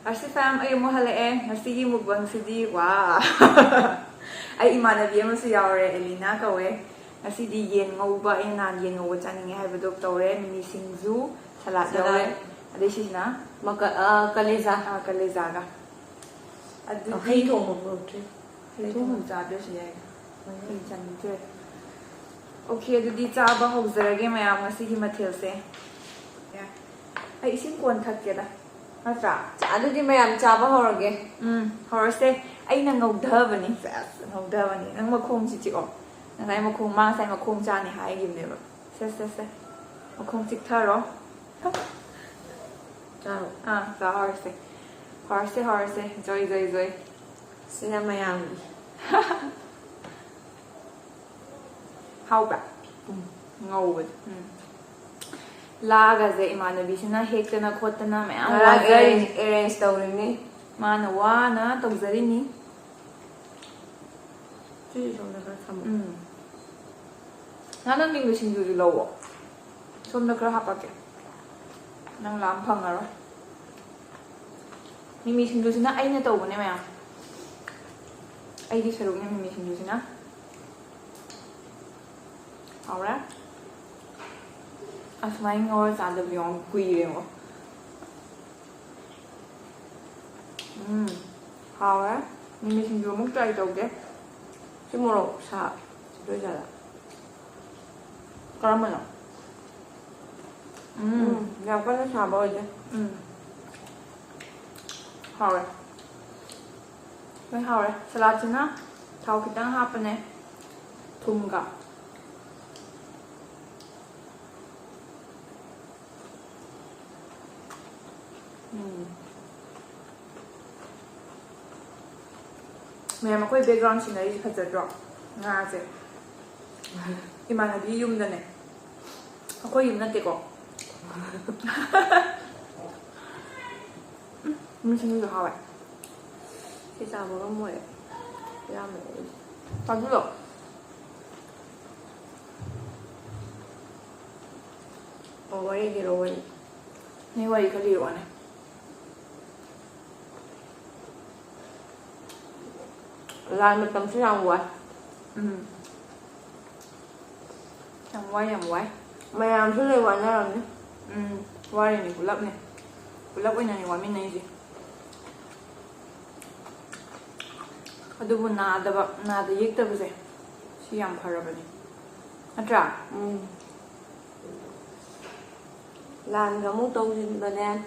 Arsi fam ay mo halae ngasigi mukbang sidi wow. Ay imanabi mo si yaure Elina kawe ngasidi yen ngauba ay nan yen ngauba chaningi haibado tawre mini singzu salad yaure ade sina kaleza kaleza ga adu hay thong mo bro hay thong cha de si ay hay chan je okay adu di cha ba hozarage mayam ngasigi mathel se ya ay isin kon thak ke da Atra. Adudi mayam chaba horage. Horse ay nang ngawdhabani. Ngawdhabani. Nang makhong chichi o. Nang ay makhong ma say makhong cha ni hai gim ne ba. Se. Makhong chik tharo. Charo. Sa horse. Horse. Joy. Sina mayam. How ba? Ngawd. Lagaze imanabisina hektana khotana mayam Lagay arrange tawrini. Mana wana tawzarini. Chi somna ka thamu. Nang ning singju lawo. Somna kra hapake. Nang lam phangaro. Mimi singju sina aina tawbane mayam. Ai di sarukne mimi singju sina. Alright. Asmaing or sada beyond queering. How Mimi singju muk try toge. Simuro sa dojala. Karamana. Yapka na sa boje. How May how salad na. Tao kitang hapane. Tumga. Mayam ako'y background scenery sa drop. Nga kasi. Imanabi yung dane. Ako yung nante ko. Sino yung haway? Si sabo ka mo eh. Yame. Pagdulo. O wari giro wari. Naiwari ka liwan eh. Lan matam sa yang wat. Yang wai. Mayam sa lewan na lang ni. Wari ni kulap ni. Kulap ay naniwamin na yun. Adubo nada yekta buse. Siyang parabani. Atra? Lan ka mo tawsin ba na yan?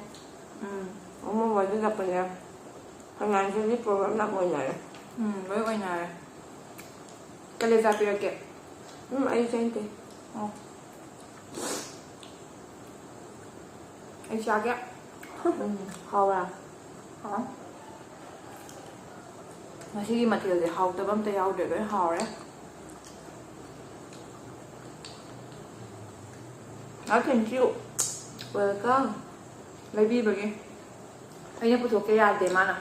Mo wali ka pa niya. Hanggang sa di program na ko niya. Với quay này Kaleza pirake. Ay sente. Ay siya kaya. Hawa. Masih material de hau tabam te hau de hau re. Thank you. Welcome. Lấy bi bagi. Ay na puto kaya de mana.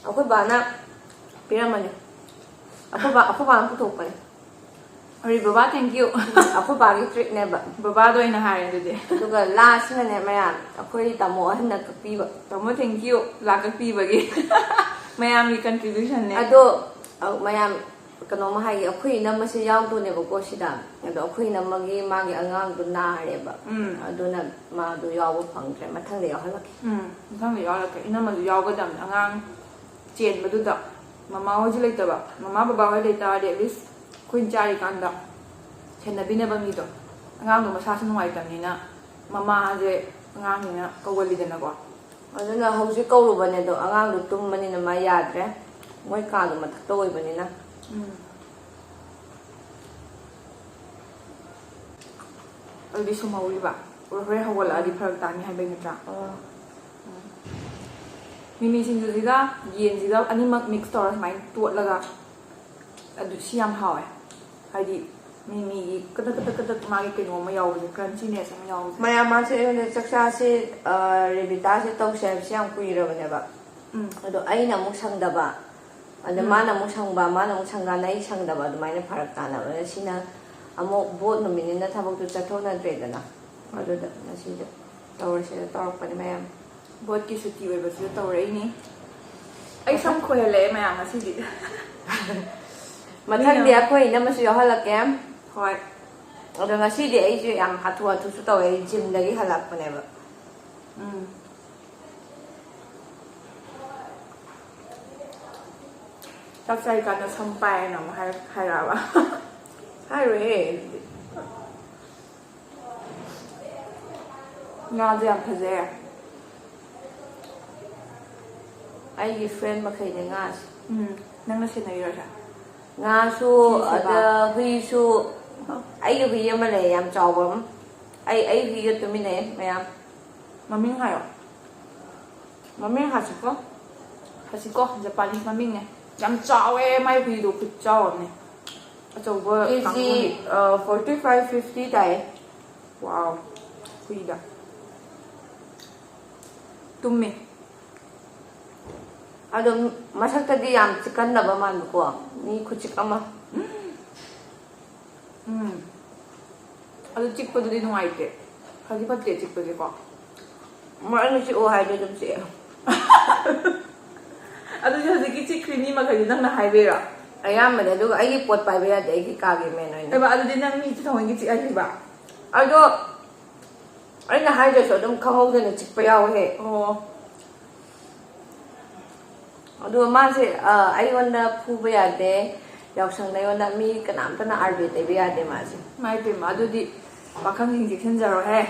Ako ba na piraman niya. Ako ba ang putok pa niya. Ari baba thank you. Ako ba ang trick na ba? Baba do ina hari de. Duga last na niya mayan. Ako yung tamuhan na kapiba. Tamo thank you. Laka pi bagi. Mayam yung contribution ne. Ado mayan kano mahagi ako yung naman siya yaw doon ko sida. Ado ako yung namagi magi angang doon na hari ba. Ado na do yaw pang tre matang liyaw halaki. Matang liyaw halaki. Ina ma do yaw ga dam angang chen maduda mama hoji leitaba mama baba hoji leitaba at least kuin chari kanda chenabina bangito angang do masasa nuwaitamnina mama je angang nina kawalidana ko aduna hausi kawrubane do angang do tummani na mayadre moy ka do matakto oibani na aldi sumauli ba ore hawala adi pharag tani haibay natra Mimi singjusiga yensiga animak mix tor mai tuat laga adu siam hawe haidi mimi kata magi keno ma yaw je crunchiness ma yaw maya ma se ne saksa se rebita se tau se siam kuira bane ba ado aina muk sangda ba ade mana muk sangba mana muk sangga nai sangda ba dumaina pharak tana ba sina amok bot no minina thabok tu chathona dredana ado da na si da tawar se tawar pa maya ꯕꯣꯠꯀꯤ ꯁꯨꯇꯤ ꯑꯣꯏꯕꯁꯤꯗ ꯇꯧꯔꯛꯏꯅꯤ ꯑꯩ ꯁꯝ ꯈꯣꯏꯍꯜꯂꯛꯑꯦ ꯃꯌꯥꯝ ꯉꯁꯤꯗꯤ ꯃꯊꯪꯗꯤ ꯑꯩꯈꯣꯏ ꯏꯅꯝꯃꯁꯨ ꯌꯥꯎꯍꯜꯂꯛꯀꯦ ꯍꯣꯏ ꯑꯗꯣ ꯉꯁꯤꯗꯤ ꯑꯩꯁꯨ ꯌꯥꯝ ꯍꯥꯊꯨ ꯍꯥꯊꯨꯁꯨ ꯇꯧꯋꯦ ꯑꯩ ꯖꯤꯝꯗꯒꯤ ꯍꯜꯂꯛꯄꯅꯦꯕ ꯆꯥꯛ ꯆꯥꯔꯤꯀꯥꯟꯗ ꯁꯝ ꯄꯥꯏꯌꯦꯅ ꯑꯃꯨꯛ ꯍꯥꯏꯔꯛꯑꯕ ꯍꯥꯏꯔꯣꯏꯍꯦ ꯉꯥꯁꯦ ꯌꯥꯝ ꯐꯖꯩ ꯑꯩꯒꯤ ꯐ꯭ꯔꯦꯟ ꯃꯈꯩꯅꯦ ꯉꯥꯁꯦ ꯅꯪꯅ ꯁꯦꯟꯅꯔꯤꯔꯣꯁꯦ ꯉꯥꯁꯨ ꯑꯗ ꯍꯨꯏꯁꯨ ꯑꯩꯒꯤ ꯍꯨꯏ ꯑꯃ ꯂꯩ ꯌꯥꯝ ꯆꯥꯎꯕ ꯑꯃ ꯑꯩ ꯍꯨꯏꯒ ꯇꯨꯃꯤꯟꯅꯩ ꯃꯌꯥꯝ ꯃꯃꯤꯡ ꯍꯥꯏꯌꯣ ꯃꯃꯤꯡ ꯍꯥꯁꯤꯀꯣ ꯍꯁꯤꯀꯣ ꯖꯄꯥꯅꯤꯁ ꯃꯃꯤꯡꯅꯦ ꯌꯥꯝ ꯆꯥꯎꯋꯦ ꯃꯥꯏ ꯍꯨꯏꯗꯣ ꯈꯨꯠ ꯆꯥꯎꯕꯅꯦ ꯑꯆꯧꯕ ꯀꯦꯖꯤ 45-50 ꯇꯥꯏꯌꯦ ꯋꯥꯎ ꯍꯨꯏꯗ ꯇꯨꯝꯃꯤ ꯑꯗꯣ ꯃꯁꯛꯇꯗꯤ ꯌꯥꯝ ꯆꯤꯛꯀꯟꯗꯕ ꯃꯥꯟꯕꯀꯣ ꯃꯤ ꯈꯨꯆꯤꯛ ꯑꯃ ꯑꯗꯨ ꯆꯤꯛꯄꯗꯨꯗꯤ ꯅꯨꯡꯉꯥꯏꯇꯦ ꯐꯗꯤ ꯐꯠꯇꯦ ꯆꯤꯛꯄꯁꯦꯀꯣ ꯃꯔꯛꯅ ꯆꯤꯛꯑꯣ ꯍꯥꯏꯗꯤ ꯑꯗꯨꯝ ꯆꯤꯛꯑꯦ ꯑꯗꯨꯗꯤ ꯍꯧꯖꯤꯛꯀꯤ ꯆꯤꯛꯈ꯭ꯔꯤ ꯃꯤ ꯃꯈꯩꯗꯤ ꯅꯪꯅ ꯍꯥꯏꯕꯤꯔꯣ ꯑꯌꯥꯝꯕꯅꯦ ꯑꯗꯨꯒ ꯑꯩꯒꯤ ꯄꯣꯠ ꯄꯥꯏꯕ ꯌꯥꯗꯦ ꯑꯩꯒꯤ ꯀꯥꯒꯤ ꯃꯦꯟ ꯑꯣꯏꯅ ꯑꯦꯕ ꯑꯗꯨꯗꯤ ꯅꯪ ꯃꯤꯁꯨ ꯊꯑꯣꯏꯒꯤ ꯆꯤꯛꯍꯜꯂꯤꯕ ꯑꯗꯣ ꯑꯩꯅ ꯍꯥꯏꯗ꯭ꯔꯁꯨ ꯑꯗꯨꯝ ꯈꯪꯍꯧꯗꯅ ꯆꯤꯛꯄ ꯌꯥꯎꯋꯦ ꯑꯣ ꯑꯗꯨꯒ ꯃꯥꯁꯦ ꯑꯩꯉꯣꯟꯗ ꯐꯨꯕ ꯌꯥꯗꯦ ꯌꯥꯎꯁꯪꯗ ꯑꯩꯉꯣꯟꯗ ꯃꯤ ꯀꯅꯥꯝꯇꯅ ꯑꯥꯔꯕꯤ ꯇꯩꯕ ꯌꯥꯗꯦ ꯃꯥꯁꯦ ꯃꯥꯏ ꯄꯦꯝꯃ ꯑꯗꯨꯗꯤ ꯄꯥꯈꯪꯁꯤꯡ ꯆꯦꯛꯁꯤꯟꯖꯔꯣꯍꯦ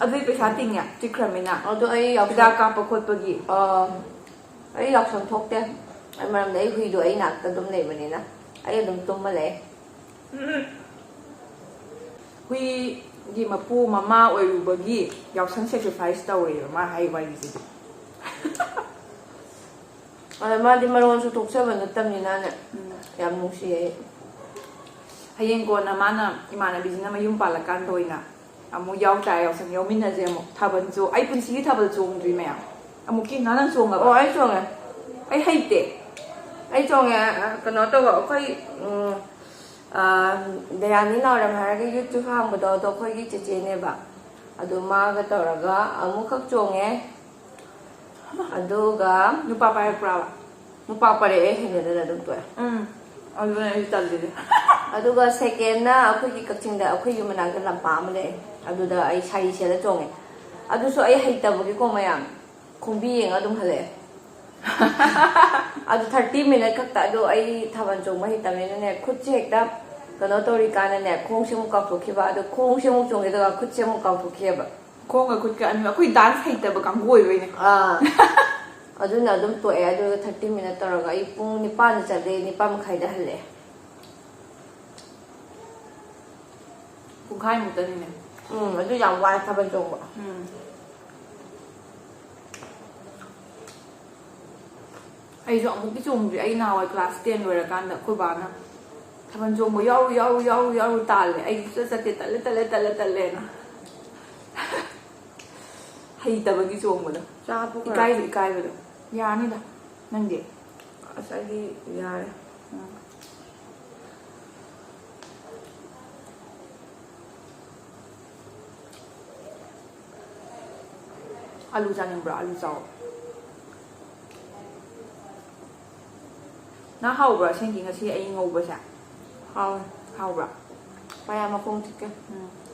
ꯑꯗꯨꯗꯤ ꯄꯩꯁꯥ ꯇꯤꯡꯉꯦ ꯆꯤꯛꯈ꯭ꯔꯃꯤꯅ ꯑꯗꯣ ꯑꯩ ꯍꯤꯗꯥꯛ ꯀꯥꯞꯄ ꯈꯣꯠꯄꯒꯤ ꯑꯩ ꯌꯥꯎꯁꯪ ꯊꯣꯛꯇꯦ ꯑꯩ ꯃꯔꯝꯗꯤ ꯑꯩ ꯍꯨꯏꯗꯣ ꯑꯩ ꯅꯥꯛꯇ ꯑꯗꯨꯝ ꯂꯩꯕꯅꯤꯅ ꯑꯩ ꯑꯗꯨꯝ ꯇꯨꯝꯃ ꯂꯩ ꯍꯨꯏꯒꯤ ꯃꯄꯨ ꯃꯃꯥ ꯑꯣꯏꯔꯨꯕꯒꯤ ꯌꯥꯎꯁꯪ ꯁꯦꯀ꯭ꯔꯤꯐꯥꯏꯁ ꯇꯧꯔꯦꯕ ꯃꯥ ꯍꯥꯏ ꯋꯥꯔꯤꯁꯤꯗꯤ ꯑꯗ ꯃꯥꯗꯤ ꯃꯔꯣꯟꯁꯨ ꯊꯣꯛꯆꯕ ꯅꯠꯇꯕꯅꯤꯅꯅꯦ ꯌꯥꯝ ꯅꯨꯡꯁꯤꯌꯦ ꯍꯌꯦꯡ ꯀꯣꯟꯅ ꯃꯥꯅ ꯏꯃꯥꯟꯅꯕꯤꯁꯤꯅ ꯃꯌꯨꯝ ꯄꯥꯜꯂꯀꯥꯟꯗ ꯑꯣꯏꯅ ꯑꯃꯨꯛ ꯌꯥꯎꯇꯥꯔꯦ ꯌꯥꯎꯁꯪ ꯌꯥꯎꯃꯤꯟꯅꯁꯦ ꯑꯃꯨꯛ ꯊꯥꯕꯜ ꯑꯩ ꯄꯨꯟꯁꯤꯒꯤ ꯊꯥꯕꯜ ꯆꯣꯡꯗ꯭ꯔꯤ ꯃꯌꯥꯝ ꯑꯃꯨꯛꯀꯤ ꯅꯪ ꯆꯣꯡꯉꯕ ꯑꯣ ꯑꯩ ꯆꯣꯡꯉꯦ ꯑꯩ ꯍꯩꯇꯦ ꯑꯩ ꯆꯣꯡꯉꯦ ꯀꯩꯅꯣ ꯇꯧꯕ ꯑꯩꯈꯣꯏ ꯗꯌꯥꯅꯤ ꯅꯥꯎꯔꯦꯝ ꯍꯥꯏꯔꯒ ꯌꯨꯇ꯭ꯌꯨꯕ ꯍꯥꯡꯕꯗꯣ ꯑꯗꯣ ꯑꯩꯈꯣꯏꯒꯤ ꯆꯦꯆꯦꯅꯦꯕ ꯑꯗꯨ ꯃꯥꯒ ꯇꯧꯔꯒ ꯑꯃꯨꯛꯈꯛ ꯆꯣꯡꯉꯦ ꯑꯗꯨꯒ ꯅꯨꯄꯥ ꯄꯥꯏꯔꯛꯄ꯭ꯔꯥꯕ ꯅꯨꯄꯥ ꯄꯥꯏꯔꯛꯑꯦ ꯍꯩꯅꯗꯅ ꯑꯗꯨꯝ ꯇꯣꯛꯑꯦ ꯑꯗꯨꯅ ꯑꯩ ꯇꯜꯂꯤꯅꯦ ꯑꯗꯨꯒ ꯁꯦꯀꯦꯟꯅ ꯑꯩꯈꯣꯏꯒꯤ ꯀꯛꯆꯤꯡꯗ ꯑꯩꯈꯣꯏꯒꯤ ꯃꯅꯥꯛꯇ ꯂꯝꯄꯥꯛ ꯑꯃ ꯂꯩ ꯑꯗꯨꯗ ꯑꯩ ꯁꯥꯔꯤ ꯁꯦꯠꯂ ꯆꯣꯡꯉꯦ ꯑꯗꯨꯁꯨ ꯑꯩ ꯍꯩꯇꯕꯒꯤꯀꯣ ꯃꯌꯥꯝ ꯈꯣꯡꯕꯤ ꯌꯦꯡꯉ ꯑꯗꯨꯝ ꯍꯜꯂꯛꯑꯦ ꯑꯗꯨ 30 ꯃꯤꯅꯠ ꯈꯛꯇ ꯑꯗꯣ ꯑꯩ ꯊꯥꯕꯜ ꯆꯣꯡꯕ ꯍꯩꯇꯕꯅꯤꯅꯅꯦ ꯈꯨꯠꯁꯦ ꯍꯦꯛꯇ ꯀꯩꯅꯣ ꯇꯧꯔꯤꯀꯥꯟꯗꯅꯦ ꯈꯣꯡꯁꯦ ꯑꯃꯨꯛ ꯀꯥꯎꯊꯣꯛꯈꯤꯕ ꯑꯗꯣ ꯈꯣꯡꯁꯦ ꯑꯃꯨꯛ ꯆꯣꯡꯒꯦ ꯑꯗꯨꯒ ꯈꯨꯠꯁꯦ ꯑꯃꯨꯛ ꯀꯥꯎꯊꯣꯛꯈꯤꯑꯕ ꯈꯣꯡꯒ ꯈꯨꯠꯀ ꯑꯅꯤ ꯑꯩꯈꯣꯏ ꯗꯥꯟꯁ ꯍꯩꯇꯕ ꯀꯥꯡꯕꯨ ꯑꯣꯏꯕꯩꯅꯦ ꯑꯗꯨꯅ ꯑꯗꯨꯝ ꯇꯣꯛꯑꯦ ꯑꯗꯨꯒ 30 ꯃꯤꯅꯠ ꯇꯧꯔꯒ ꯑꯩ ꯄꯨꯡ 9ꯗ ꯆꯠꯂꯦ 9:30ꯗ ꯍꯜꯂꯛꯑꯦ ꯄꯨꯡꯈꯥꯏꯃꯨꯛꯇꯅꯤꯅꯦ ꯑꯗꯨ ꯌꯥꯝ ꯋꯥꯏ ꯊꯥꯕꯜ ꯆꯣꯡꯕ ꯑꯩꯁꯨ ꯑꯃꯨꯛꯇꯤ ꯆꯣꯡꯗ꯭ꯔꯤ ꯑꯩ ꯅꯍꯥꯟꯋꯥꯏ ꯀ꯭ꯂꯥꯁ 10 ꯂꯣꯏꯔꯀꯥꯟꯗ ꯑꯩꯈꯣꯏ ꯕꯥꯅ ꯊꯥꯕꯜ ꯆꯣꯡꯕ ꯌꯥꯎꯔꯨ ꯇꯥꯜꯂꯦ ꯑꯩ ꯆꯠꯇꯦ ꯇꯜꯂꯦꯅ ꯍꯩꯇꯕꯒꯤ ꯆꯣꯡꯕꯗꯣ ꯆꯥꯕꯨ ꯏꯀꯥꯏꯕꯗꯣ ꯌꯥꯅꯤꯗ ꯅꯪꯗꯤ ꯑꯁ ꯑꯩꯗꯤ ꯌꯥꯔꯦ ꯑꯂꯨ ꯆꯥꯅꯤꯡꯕ꯭ꯔꯣ ꯑꯂꯨ ꯆꯥꯎ ꯅꯪ ꯍꯥꯎꯕ꯭ꯔꯥ ꯁꯦꯡꯒꯤ ꯉꯁꯤ ꯑꯩ ꯉꯧꯕꯁꯦ ꯍꯥꯎꯕ꯭ꯔꯥ ꯃꯌꯥꯝ ꯃꯈꯣꯡ ꯆꯤꯛꯀꯦ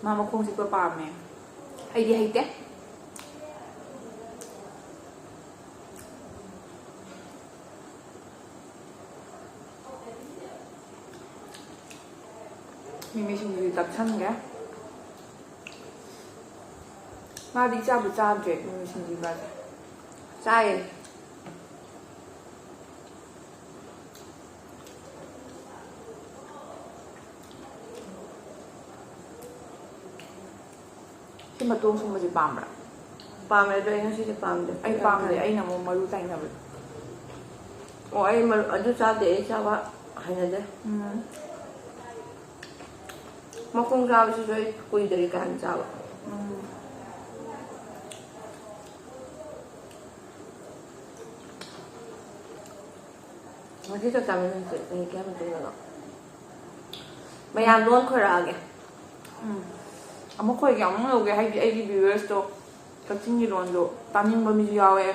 ꯃꯥ ꯃꯈꯣꯡ ꯆꯤꯛꯄ ꯄꯥꯝꯃꯦ ꯑꯩꯗꯤ ꯍꯩꯇꯦ ꯃꯤꯃꯤꯁꯤꯡꯗꯨꯗꯤ ꯇꯛꯁꯟꯒꯦ ꯃꯥꯗꯤ ꯆꯥꯕꯨ ꯆꯥꯗ꯭ꯔꯦ ꯃꯤꯃꯤꯁꯤꯡꯗꯨꯒꯁꯦ ꯆꯥꯏꯌꯦ ꯁꯤ ꯃꯇꯣꯡ ꯁꯨꯝꯕꯁꯦ ꯄꯥꯝꯕ꯭ꯔꯥ ꯄꯥꯝꯃꯦ ꯑꯗꯣ ꯑꯩ ꯉꯁꯤꯗꯤ ꯄꯥꯝꯗꯦ ꯑꯩ ꯄꯥꯝꯗꯦ ꯑꯩꯅ ꯑꯃꯨꯛ ꯃꯔꯨ ꯇꯥꯏꯅꯕꯗꯣ ꯑꯣ ꯑꯩ ꯑꯗꯨ ꯆꯥꯗꯦ ꯑꯩ ꯆꯥꯕ ꯍꯩꯅꯗꯦ ꯃꯈꯣꯡ ꯆꯥꯕꯁꯤꯁꯨ ꯑꯩ ꯀꯨꯏꯗ꯭ꯔꯤ ꯀꯥꯟ ꯆꯥꯕ ꯉꯁꯤ ꯆꯥꯛ ꯆꯥꯃꯤꯟꯅꯁꯦ ꯆꯍꯤ ꯀꯌꯥ ꯃꯇꯨꯡꯗꯅꯣ ꯃꯌꯥꯝ ꯂꯣꯟ ꯈꯣꯏꯔꯛꯑꯒꯦ ꯑꯃꯨꯛ ꯈꯣꯏꯒꯦ ꯑꯃꯨꯛ ꯂꯧꯒꯦ ꯍꯥꯏꯗꯤ ꯑꯩꯒꯤ ꯚꯤꯎꯋꯔꯁꯇꯣ ꯀꯛꯆꯤꯡꯒꯤ ꯂꯣꯟꯗꯣ ꯇꯥꯅꯤꯡꯕ ꯃꯤꯁꯨ ꯌꯥꯎꯋꯦ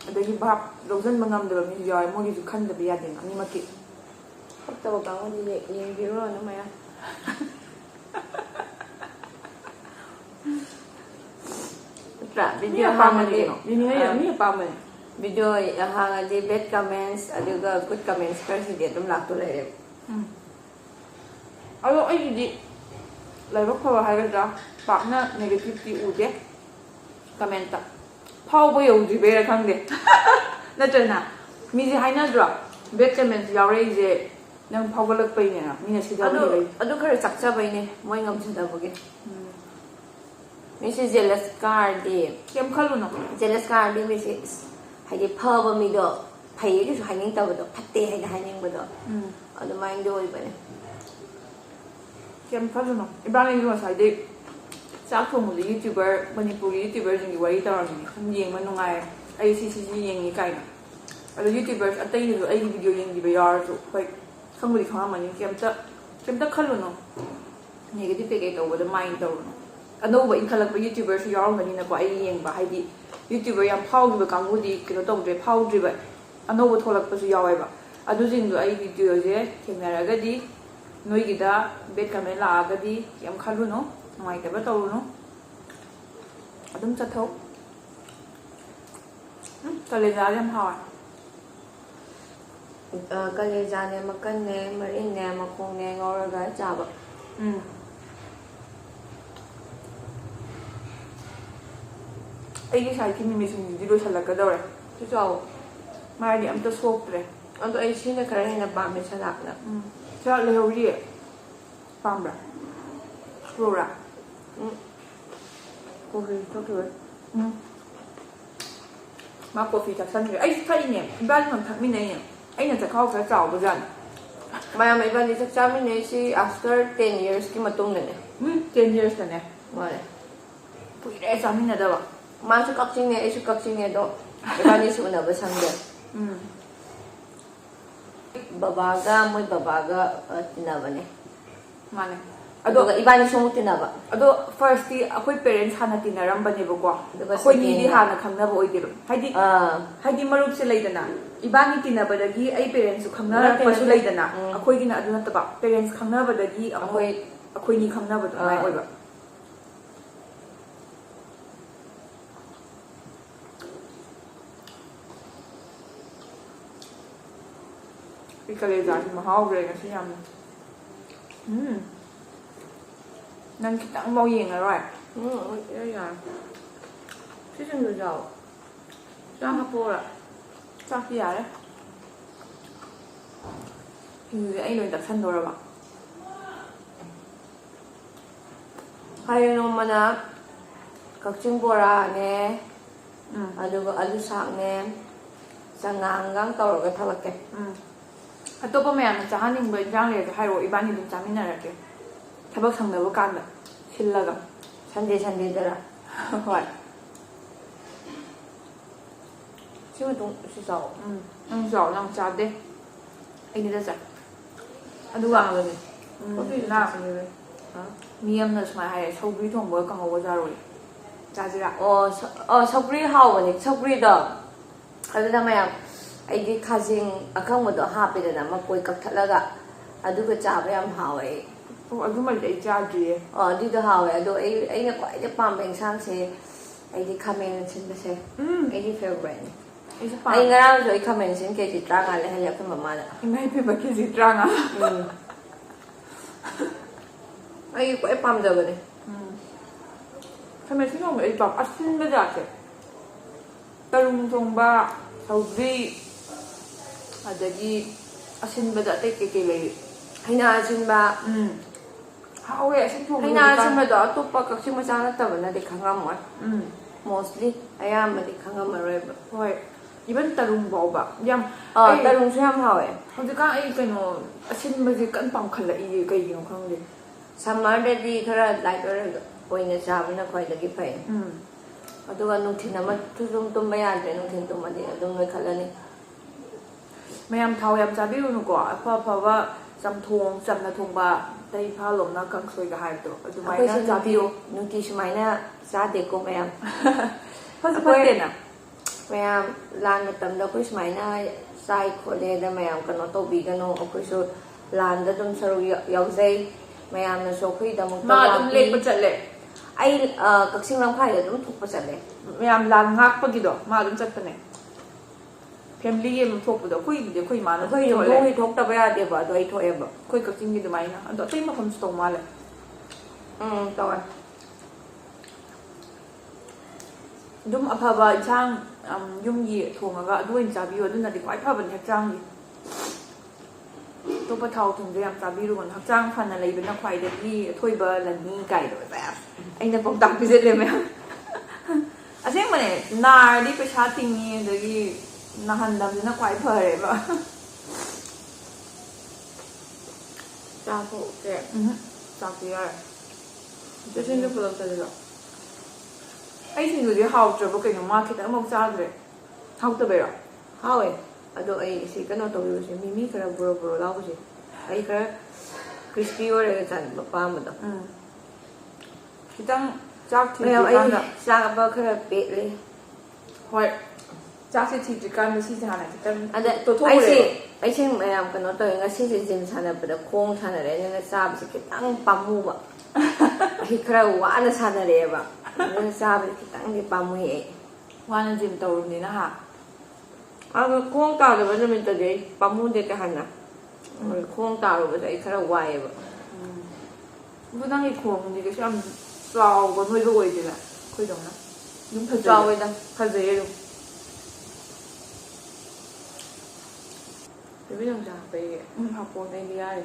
ꯑꯗꯒꯤ ꯚꯥꯞ ꯂꯧꯁꯤꯟꯕ ꯉꯝꯗꯕ ꯃꯤꯁꯨ ꯌꯥꯎꯋꯦ ꯃꯣꯏꯒꯤꯁꯨ ꯈꯟꯗꯕ ꯌꯥꯗꯦꯅ ꯑꯅꯤꯃꯛꯀꯤ ꯐꯠꯇꯕ ꯀꯥꯡꯕꯨꯗꯤ ꯌꯦꯡꯕꯤꯔꯨꯔꯅꯨ ꯃꯌꯥꯝ ꯅꯠꯇ꯭ꯔꯥ ꯃꯤ ꯚꯤꯗꯤꯑꯣ ꯑꯄꯥꯝꯕꯅꯤ ꯍꯥꯡꯉꯗꯤ ꯀꯩꯅꯣ ꯌꯦꯡꯅꯤꯡꯉꯩ ꯃꯤ ꯑꯄꯥꯝꯕꯅꯤ ꯚꯤꯗꯤꯑꯣ ꯍꯥꯡꯉꯗꯤ ꯕꯦꯗ ꯀꯃꯦꯟꯁ ꯑꯗꯨꯒ ꯒꯨꯗ ꯀꯃꯦꯟꯁ ꯈꯔꯁꯤꯗꯤ ꯑꯗꯨꯝ ꯂꯥꯛꯇꯣ ꯂꯩꯔꯦꯕ ꯑꯗꯣ ꯑꯩꯒꯤꯗꯤ ꯂꯥꯏꯕꯛ ꯐꯕ ꯍꯥꯏꯒꯗ꯭ꯔꯥ ꯄꯥꯛꯅ ꯅꯦꯒꯦꯇꯤꯚꯇꯤ ꯎꯗꯦ ꯀꯃꯦꯟꯇ ꯐꯥꯎꯕ ꯌꯧꯗ꯭ꯔꯤꯕꯩꯔꯥ ꯈꯪꯗꯦ ꯅꯠꯇ꯭ꯔꯅ ꯃꯤꯁꯦ ꯍꯥꯏꯅꯗ꯭ꯔꯣ ꯕꯦꯗ ꯀꯃꯦꯟꯠ ꯌꯥꯎꯔꯛꯏꯁꯦ ꯅꯪ ꯐꯥꯎꯒꯠꯂꯛꯄꯩꯅꯦꯅ ꯃꯤꯅ ꯁꯤꯗꯕ ꯂꯩ ꯑꯗꯨ ꯈꯔ ꯆꯥꯛꯆꯕꯩꯅꯦ ꯃꯣꯏ ꯉꯝꯖꯗꯕꯒꯤ ꯃꯤꯁꯦ ꯖꯦꯂꯁ ꯀꯥꯔꯗꯤ ꯀꯩꯝ ꯈꯜꯂꯨꯅꯣ ꯖꯦꯂꯁ ꯀꯥꯔꯗꯤ ꯃꯤꯁꯦ ꯍꯥꯏꯗꯤ ꯐꯕ ꯃꯤꯗꯣ ꯐꯩꯌꯦ ꯀꯩꯁꯨ ꯍꯥꯏꯅꯤꯡꯗꯕꯗꯣ ꯐꯠꯇꯦ ꯍꯥꯏꯅ ꯍꯥꯏꯅꯤꯡꯕꯗꯣ ꯑꯗꯨꯃꯥꯏꯅꯗꯤ ꯑꯣꯏꯕꯅꯦ ꯀꯩꯝ ꯈꯜꯂꯨꯅꯣ ꯏꯕꯥꯅꯤꯁꯨ ꯉꯁꯥꯏꯗꯩ ꯆꯥꯛ ꯊꯣꯡꯕꯗ ꯌꯨꯇ꯭ꯌꯨꯕꯔ ꯃꯅꯤꯄꯨꯔꯒꯤ ꯌꯨꯇ꯭ꯌꯨꯕꯔꯁꯤꯡꯒꯤ ꯋꯥꯔꯤ ꯇꯧꯔꯝꯃꯤꯅꯦ ꯁꯨꯝ ꯌꯦꯡꯕ ꯅꯨꯡꯉꯥꯏ ꯑꯩ ꯁꯤꯁꯤ ꯌꯦꯡꯉꯤ ꯀꯥꯏꯅ ꯑꯗꯣ ꯌꯨꯇ꯭ꯌꯨꯕꯔꯁ ꯑꯇꯩꯅꯁꯨ ꯑꯩꯒꯤ ꯚꯤꯗꯤꯑꯣ ꯌꯦꯡꯈꯤꯕ ꯌꯥꯎꯔꯁꯨ ꯍꯣꯏ ꯈꯪꯕꯨꯗꯤ ꯈꯪꯉꯝꯃꯅꯤ ꯀꯩꯝꯇ ꯈꯜꯂꯨꯅꯨ ꯅꯦꯒꯦꯇꯤꯚ ꯀꯩꯀꯩ ꯇꯧꯕꯗ ꯃꯥꯏꯟ ꯇꯧꯔꯨꯅꯨ ꯑꯅꯧꯕ ꯏꯟꯈꯠꯂꯛꯄ ꯌꯨꯇ꯭ꯌꯨꯕꯔꯁꯨ ꯌꯥꯎꯔꯝꯒꯅꯤꯅꯀꯣ ꯑꯩ ꯌꯦꯡꯕ ꯍꯥꯏꯗꯤ ꯌꯨꯇ꯭ꯌꯨꯕꯔ ꯌꯥꯝ ꯐꯥꯎꯈꯤꯕ ꯀꯥꯡꯕꯨꯗꯤ ꯀꯩꯅꯣ ꯇꯧꯗ꯭ꯔꯦ ꯐꯥꯎꯗ꯭ꯔꯤꯕ ꯑꯅꯧꯕ ꯊꯣꯛꯂꯛꯄꯁꯨ ꯌꯥꯎꯋꯦꯕ ꯑꯗꯨꯁꯤꯡꯗꯣ ꯑꯩ ꯚꯤꯗꯤꯑꯣꯁꯦ ꯊꯦꯡꯅꯔꯒꯗꯤ ꯅꯣꯏꯒꯤꯗ ꯕꯦꯗ ꯀꯃꯦꯟ ꯂꯥꯛꯑꯒꯗꯤ ꯀꯩꯝ ꯈꯜꯂꯨꯅꯨ ꯅꯨꯡꯉꯥꯏꯇꯕ ꯇꯧꯔꯨꯅꯨ ꯑꯗꯨꯝ ꯆꯠꯊꯧ ꯀꯂꯦꯖꯥꯁꯦ ꯌꯥꯝ ꯍꯥꯎꯋꯦ ꯀꯂꯦꯖꯥꯅꯦ ꯃꯀꯟꯅꯦ ꯃꯔꯤꯟꯅꯦ ꯃꯈꯣꯡꯅꯦ ꯉꯧꯔꯒ ꯆꯥꯕ ꯑꯩꯒꯤ ꯁꯥꯏꯠꯀꯤ ꯃꯤꯃꯤꯁꯤꯡꯁꯤꯗꯤ ꯂꯣꯏꯁꯤꯜꯂꯛꯀꯗꯧꯔꯦ ꯁꯤ ꯆꯥꯎ ꯃꯥꯗꯤ ꯑꯝꯇ ꯁꯣꯛꯇ꯭ꯔꯦ ꯑꯗꯣ ꯑꯩ ꯁꯤꯅ ꯈꯔ ꯍꯦꯟꯅ ꯄꯥꯝꯃꯦ ꯁꯂꯥꯛꯅ ꯆꯥꯛ ꯂꯩꯍꯧꯔꯤꯌꯦ ꯄꯥꯝꯕ꯭ꯔꯥ ꯁꯨꯔꯧꯔꯥ ꯀꯣꯐꯤ ꯊꯛꯈꯤꯕ ꯃꯥ ꯀꯣꯐꯤ ꯊꯛꯁꯟꯈ꯭ꯔꯦ ꯑꯩꯁꯨ ꯊꯛꯏꯅꯦ ꯏꯕꯥꯅꯤꯃꯛ ꯊꯛꯃꯤꯟꯅꯩꯅꯦ ꯑꯩꯅ ꯆꯈꯥꯎ ꯈꯔ ꯆꯥꯎꯕꯖꯥꯠꯅꯤ ꯃꯌꯥꯝꯏꯕꯥꯅꯤ ꯆꯥꯛ ꯆꯥꯃꯤꯟꯅꯩꯁꯤ ꯑꯥꯐꯇꯔ 10 yearsꯀꯤ ꯃꯇꯨꯡꯗꯅꯦ 10 yearsꯇꯅꯦ ꯃꯥꯅꯦ ꯀꯨꯏꯔꯦ ꯆꯥꯃꯤꯟꯅꯗꯕ ꯃꯥꯁꯨ ꯀꯛꯆꯤꯡꯅꯦ ꯑꯩꯁꯨ ꯀꯛꯆꯤꯡꯅꯦ ꯑꯗꯣ ꯏꯕꯥꯅꯤꯁꯨ ꯎꯅꯕ ꯁꯪꯗꯦ ꯕꯕꯥꯒ ꯃꯣꯏ ꯕꯕꯥꯒ ꯇꯤꯟꯅꯕꯅꯦ ꯃꯥꯅꯦ ꯑꯗꯨꯒ ꯏꯕꯥꯅꯤꯁꯨ ꯑꯃꯨꯛ ꯇꯤꯟꯅꯕ ꯑꯗꯣ ꯐꯥꯔꯁꯇꯤ ꯑꯩꯈꯣꯏ ꯄꯦꯔꯦꯟꯁ ꯍꯥꯟꯅ ꯇꯤꯟꯅꯔꯝꯕꯅꯦꯕꯀꯣ ꯑꯗꯨꯒ ꯑꯩꯈꯣꯏꯅꯤꯗꯤ second ꯍꯥꯟꯅ ꯈꯪꯅꯕ ꯑꯣꯏꯗꯦꯕ ꯍꯥꯏꯗꯤ ꯃꯔꯨꯞꯁꯦ ꯂꯩꯗꯅ ꯏꯕꯥꯅꯤ ꯇꯤꯟꯅꯕꯗꯒꯤ ꯑꯩ ꯄꯦꯔꯦꯟꯁꯁꯨ ꯈꯪꯅꯔꯛꯄꯁꯨ ꯂꯩꯗꯅ ꯑꯩꯈꯣꯏꯒꯤꯅ ꯑꯗꯨ ꯅꯠꯇꯕ ꯄꯦꯔꯦꯟꯁ ꯈꯪꯅꯕꯗꯒꯤ ꯑꯩꯈꯣꯏꯅꯤ ꯈꯪꯅꯕꯗꯣ ꯑꯗꯨꯃꯥꯏꯅ ꯑꯣꯏꯕ ꯀꯂꯦꯖꯥꯁꯤ ꯃꯍꯥꯎꯈ꯭ꯔꯦ ꯉꯁꯤ ꯌꯥꯝꯅ ꯅꯪ ꯈꯤꯇꯪꯐꯥꯎ ꯌꯦꯡꯉꯔꯣꯏ ꯌꯥꯔꯦ ꯁꯤꯁꯤꯡꯁꯨ ꯆꯥꯎ ꯆꯥꯛ ꯍꯥꯞꯄꯣꯔꯥ ꯆꯥꯛꯇꯤ ꯌꯥꯔꯦ ꯁꯤꯡꯖꯨꯁꯦ ꯑꯩ ꯂꯣꯏ ꯇꯛꯁꯟꯗꯣꯔꯕ ꯍꯌꯦꯡ ꯅꯣꯡꯃꯅ ꯀꯛꯆꯤꯡ ꯕꯣꯔꯥꯅꯦ ꯑꯗꯨꯒ ꯑꯂꯨ ꯁꯥꯛꯅꯦ ꯆꯉꯥꯡꯒ ꯇꯧꯔꯒ ꯊꯂꯛꯀꯦ ꯑꯇꯣꯞꯄ ꯃꯌꯥꯝꯅ ꯆꯥꯍꯟꯅꯤꯡꯕ ꯏꯟꯖꯥꯡ ꯂꯩꯔꯁꯨ ꯍꯥꯏꯔꯛꯑꯣ ꯏꯕꯥꯅꯤ ꯑꯗꯨꯝ ꯆꯥꯃꯤꯟꯅꯔꯛꯀꯦ ꯊꯕꯛ ꯁꯪꯅꯕ ꯀꯥꯟꯗ ꯁꯤꯜꯂꯒ ꯁꯟꯗꯦꯗꯔ ꯍꯣꯏ ꯁꯤ ꯃꯇꯨꯡ ꯁꯤ ꯆꯥꯎ ꯅꯪ ꯆꯥꯎ ꯅꯪ ꯆꯥꯗꯦ ꯑꯩꯅꯤꯗ ꯆꯥꯏ ꯑꯗꯨꯒ ꯃꯤ ꯑꯃꯅ ꯁꯨꯃꯥꯏꯅ ꯍꯥꯏꯔꯦ ꯁꯧꯒ꯭ꯔꯤ ꯊꯣꯡꯕꯒ ꯀꯥꯡꯍꯧꯒ ꯆꯥꯔꯣꯏ ꯆꯥꯁꯤꯔꯥ ꯁꯧꯒ꯭ꯔꯤ ꯍꯥꯎꯕꯅꯦ ꯁꯧꯒ꯭ꯔꯤꯗꯣ ꯑꯗꯨꯅ ꯃꯌꯥꯝ ꯑꯩꯗꯤ ꯈꯥꯖꯤꯡ ꯑꯀꯪꯕꯗꯣ ꯍꯥꯞꯄꯦꯗꯅ ꯃꯄꯣꯏ ꯀꯛꯊꯠꯂꯒ ꯑꯗꯨꯒ ꯆꯥꯕ ꯌꯥꯝ ꯍꯥꯎꯋꯦ ꯑꯗꯨꯃꯗꯤ ꯑꯩ ꯆꯥꯗ꯭ꯔꯤꯌꯦ ꯑꯗꯨꯗꯣ ꯍꯥꯎꯋꯦ ꯑꯗꯣ ꯑꯩꯅ ꯈ꯭ꯋꯥꯏꯗꯩ ꯄꯥꯝꯕ ꯏꯟꯁꯥꯡꯁꯦ ꯑꯩꯗꯤ ꯈꯥꯃꯦꯟ ꯑꯁꯤꯟꯕꯁꯦ ꯑꯩꯒꯤ ꯐꯦꯚꯣꯔꯥꯏꯠꯅꯦ ꯑꯩ ꯉꯔꯥꯡꯁꯨ ꯑꯩ ꯈꯥꯃꯦꯟ ꯑꯁꯤꯟ ꯀꯦꯖꯤ 35 ꯂꯩꯍꯜꯂꯦ ꯑꯩꯈꯣꯏ ꯃꯃꯥꯗ ꯏꯃꯥꯏ ꯄꯦꯝꯃ ꯀꯦꯖꯤ 35 ꯑꯩꯒꯤ ꯈ꯭ꯋꯥꯏ ꯄꯥꯝꯖꯕꯅꯦ ꯈꯥꯃꯦꯟ ꯑꯁꯤꯟ ꯊꯣꯡꯕ ꯑꯩ ꯑꯁꯤꯟꯕ ꯖꯥꯠꯁꯦ ꯇꯔꯨꯡ ꯊꯣꯡꯕ ꯁꯧꯒ꯭ꯔꯤ ꯑꯗꯒꯤ ꯑꯁꯤꯟꯕꯗ ꯑꯇꯩ ꯀꯩꯀꯩ ꯂꯩꯔꯤ ꯍꯩꯅꯥ ꯑꯁꯤꯟꯕ ꯍꯥꯎꯋꯦ ꯑꯁꯤꯟ ꯊꯣꯡꯕ ꯍꯩꯅꯥ ꯑꯁꯤꯟꯕꯗꯣ ꯑꯇꯣꯞꯄ ꯀꯛꯆꯤꯡ ꯃꯆꯥ ꯅꯠꯇꯕꯅꯗꯤ ꯈꯪꯉꯝꯃꯣꯏ ꯃꯣꯁꯂꯤ ꯑꯌꯥꯝꯕꯗꯤ ꯈꯪꯉꯝꯃꯔꯣꯏꯕ ꯍꯣꯏ ꯏꯚꯟ ꯇꯔꯨꯡ ꯐꯥꯎꯕ ꯌꯥꯝ ꯇꯔꯨꯡꯁꯨ ꯌꯥꯝ ꯍꯥꯎꯋꯦ ꯍꯧꯖꯤꯛꯀꯥꯟ ꯑꯩ ꯀꯩꯅꯣ ꯑꯁꯤꯟꯕꯁꯦ ꯀꯟꯅ ꯄꯥꯝꯈꯠꯂꯛꯏꯌꯦ ꯀꯩꯒꯤꯅꯣ ꯈꯪꯗꯦ ꯁꯝꯃꯔꯗꯗꯤ ꯈꯔ ꯂꯥꯏꯠ ꯑꯣꯏꯅ ꯆꯥꯕꯅ ꯈ꯭ꯋꯥꯏꯗꯒꯤ ꯐꯩ ꯑꯗꯨꯒ ꯅꯨꯡꯊꯤꯜ ꯑꯃꯁꯨ ꯁꯨꯝ ꯇꯨꯝꯕ ꯌꯥꯗ꯭ꯔꯦ ꯅꯨꯡꯊꯤꯜ ꯇꯨꯝꯃꯗꯤ ꯑꯗꯨꯝ ꯅꯣꯏꯈꯠꯂꯅꯤ ꯃꯌꯥꯝ ꯊꯥꯎ ꯌꯥꯝ ꯆꯥꯕꯤꯔꯨꯅꯨꯀꯣ ꯑꯐꯕ ꯆꯝꯊꯣꯡ ꯆꯝꯅ ꯊꯣꯡꯕ ꯑꯇꯩ ꯏꯝꯐꯥꯜꯂꯣꯝꯅ ꯀꯥꯡꯁꯣꯏꯒ ꯍꯥꯏꯕꯗꯣ ꯑꯗꯨꯃꯥꯏꯅ ꯆꯥꯕꯤꯌꯨ ꯅꯨꯡꯇꯤ ꯁꯨꯃꯥꯏꯅ ꯆꯥꯗꯦꯀꯣ ꯃꯌꯥꯝ ꯐꯁꯨ ꯐꯠꯇꯦꯅ ꯃꯌꯥꯝ ꯂꯥꯟ ꯃꯇꯝꯗ ꯑꯩꯈꯣꯏ ꯁꯨꯃꯥꯏꯅ ꯆꯥꯏ ꯈꯣꯠꯂꯦꯗ ꯃꯌꯥꯝ ꯀꯩꯅꯣ ꯇꯧꯕꯤꯒꯅꯨ ꯑꯩꯈꯣꯏꯁꯨ ꯂꯥꯟꯗ ꯑꯗꯨꯝ ꯁꯔꯨꯛ ꯌꯥꯎꯖꯩ ꯃꯌꯥꯝꯅꯁꯨ ꯑꯩꯈꯣꯏꯒꯤꯗꯃꯛꯇ ꯃꯥ ꯑꯗꯨꯝ ꯂꯦꯛꯄ ꯆꯠꯂꯦ ꯑꯩ ꯀꯛꯆꯤꯡ ꯂꯝꯈꯥꯏꯗ ꯑꯗꯨꯝ ꯊꯣꯛꯄ ꯆꯠꯂꯦ ꯃꯌꯥꯝ ꯂꯥꯟ ꯉꯥꯛꯄꯒꯤꯗꯣ ꯃꯥ ꯑꯗꯨꯝ ꯆꯠꯄꯅꯦ ꯐꯦꯃꯤꯂꯤ ꯑꯃ ꯊꯣꯛꯄꯗꯣ ꯑꯩꯈꯣꯏꯒꯤꯗꯤ ꯑꯩꯈꯣꯏ ꯏꯃꯥꯅ ꯑꯩꯈꯣꯏ ꯌꯨꯝꯊꯣꯡꯒꯤ ꯊꯣꯛꯇꯕ ꯌꯥꯗꯦꯕ ꯑꯗꯣ ꯑꯩ ꯊꯣꯛꯑꯦꯕ ꯑꯩꯈꯣꯏ ꯀꯛꯆꯤꯡꯒꯤ ꯑꯗꯨꯃꯥꯏꯅ ꯑꯗꯣ ꯑꯇꯩ ꯃꯐꯝꯁꯨ ꯇꯧ ꯃꯥꯜꯂꯦ ꯇꯧꯋꯦ ꯑꯗꯨꯝ ꯑꯐꯕ ꯏꯟꯁꯥꯡ ꯌꯨꯝꯒꯤ ꯊꯣꯡꯉꯒ ꯑꯗꯨ ꯑꯣꯏꯅ ꯆꯥꯕꯤꯌꯨ ꯑꯗꯨꯅꯗꯤ ꯈ꯭ꯋꯥꯏ ꯐꯕꯅꯤ ꯍꯛꯆꯥꯡꯒꯤ ꯑꯇꯣꯞꯄ ꯊꯥꯎ ꯊꯨꯝꯁꯨ ꯌꯥꯝ ꯆꯥꯕꯤꯔꯨꯒꯅꯨ ꯍꯛꯆꯥꯡ ꯐꯅ ꯂꯩꯕꯅ ꯈ꯭ꯋꯥꯏꯗꯒꯤ ꯑꯊꯣꯏꯕ ꯂꯟꯅꯤ ꯀꯥꯏꯗꯣ ꯑꯩꯅ ꯄꯥꯎꯇꯥꯛ ꯄꯤꯖꯠꯂꯦ ꯃꯌꯥꯝ ꯑꯁꯦꯡꯕꯅꯦ ꯅꯥꯔꯗꯤ ꯄꯩꯁꯥ ꯇꯤꯡꯉꯤ ꯑꯗꯒꯤ ꯅꯥꯍꯟꯗꯕꯁꯤꯅ ꯈ꯭ꯋꯥꯏ ꯐꯔꯦꯕ ꯆꯥꯊꯣꯛꯁꯦ ꯆꯥꯛꯇꯤ ꯌꯥꯔꯦ ꯆꯦꯁꯤꯡꯁꯨ ꯄꯨꯂꯞ ꯆꯠꯂꯤꯗꯣ ꯑꯩꯁꯤꯡꯗꯨꯗꯤ ꯍꯥꯎꯇ꯭ꯔꯕ ꯀꯩꯅꯣ ꯃꯥ ꯈꯤꯇꯪꯃꯛ ꯆꯥꯗ꯭ꯔꯦ ꯍꯥꯎꯇꯕꯩꯔꯣ ꯍꯥꯎꯋꯦ ꯑꯗꯣ ꯑꯩ ꯁꯤ ꯀꯩꯅꯣ ꯇꯧꯕꯤꯕꯁꯦ ꯃꯤꯃꯤ ꯈꯔ ꯕꯣꯔꯣ ꯕꯣꯔꯣ ꯂꯥꯎꯕꯁꯦ ꯑꯩ ꯈꯔ ꯀ꯭ꯔꯤꯁꯄꯤ ꯑꯣꯏꯔꯒ ꯆꯥꯅꯤꯡꯕ ꯄꯥꯝꯕꯗꯣ ꯈꯤꯇꯪ ꯆꯥꯛ ꯃꯌꯥꯝ ꯑꯩ ꯊꯤꯗ꯭ꯔꯤꯀꯥꯟꯗ ꯆꯥꯕ ꯈꯔ ꯄꯦꯠꯂꯦ ꯍꯣꯏ ꯆꯥꯛꯁꯦ ꯊꯤꯗ꯭ꯔꯤꯀꯥꯟꯗ ꯁꯤꯁꯦ ꯍꯥꯟꯅ ꯈꯤꯇꯪ ꯑꯗ ꯑꯩꯁꯦ ꯃꯌꯥꯝ ꯀꯩꯅꯣ ꯇꯧꯋꯦ ꯉꯁꯤꯁꯦ ꯖꯤꯝ ꯁꯥꯟꯅꯕꯗ ꯈꯣꯡ ꯁꯥꯟꯅꯔꯦ ꯑꯗꯨꯅ ꯆꯥꯕꯁꯦ ꯈꯤꯇꯪ ꯄꯥꯝꯃꯨꯕ ꯑꯩ ꯈꯔ ꯋꯥꯅ ꯁꯥꯟꯅꯔꯛꯑꯦꯕ ꯑꯗꯨꯅ ꯆꯥꯕꯁꯦ ꯈꯤꯇꯪꯗꯤ ꯄꯥꯝꯃꯨꯏ ꯑꯩ ꯋꯥꯅ ꯖꯤꯝ ꯇꯧꯔꯨꯕꯅꯤꯅ ꯍꯥ ꯑꯗꯣ ꯈꯣꯡ ꯇꯥꯗꯕ ꯅꯨꯃꯤꯠꯇꯗꯤ ꯑꯩ ꯄꯥꯝꯃꯨꯗꯦ ꯀꯩ ꯍꯥꯟꯅ ꯈꯣꯡ ꯇꯥꯔꯨꯕꯗ ꯑꯩ ꯈꯔ ꯋꯥꯏꯑꯦꯕ ꯑꯗꯨ ꯅꯪꯒꯤ ꯈꯣꯡꯗꯤ ꯀꯩꯁꯨ ꯌꯥꯝ ꯆꯥꯎꯕ ꯅꯣꯏꯕ ꯑꯣꯏꯗꯦꯗ ꯑꯩꯈꯣꯏꯗꯧꯅ ꯑꯗꯨꯝ ꯆꯥꯎꯋꯦꯗ ꯐꯖꯩꯌꯦ ꯑꯗꯨꯝ ꯕꯦꯕꯤ ꯅꯨꯡꯆꯥ ꯍꯥꯞꯄꯩꯒꯦ ꯍꯥꯞꯄꯣꯗꯩꯗꯤ ꯌꯥꯔꯦ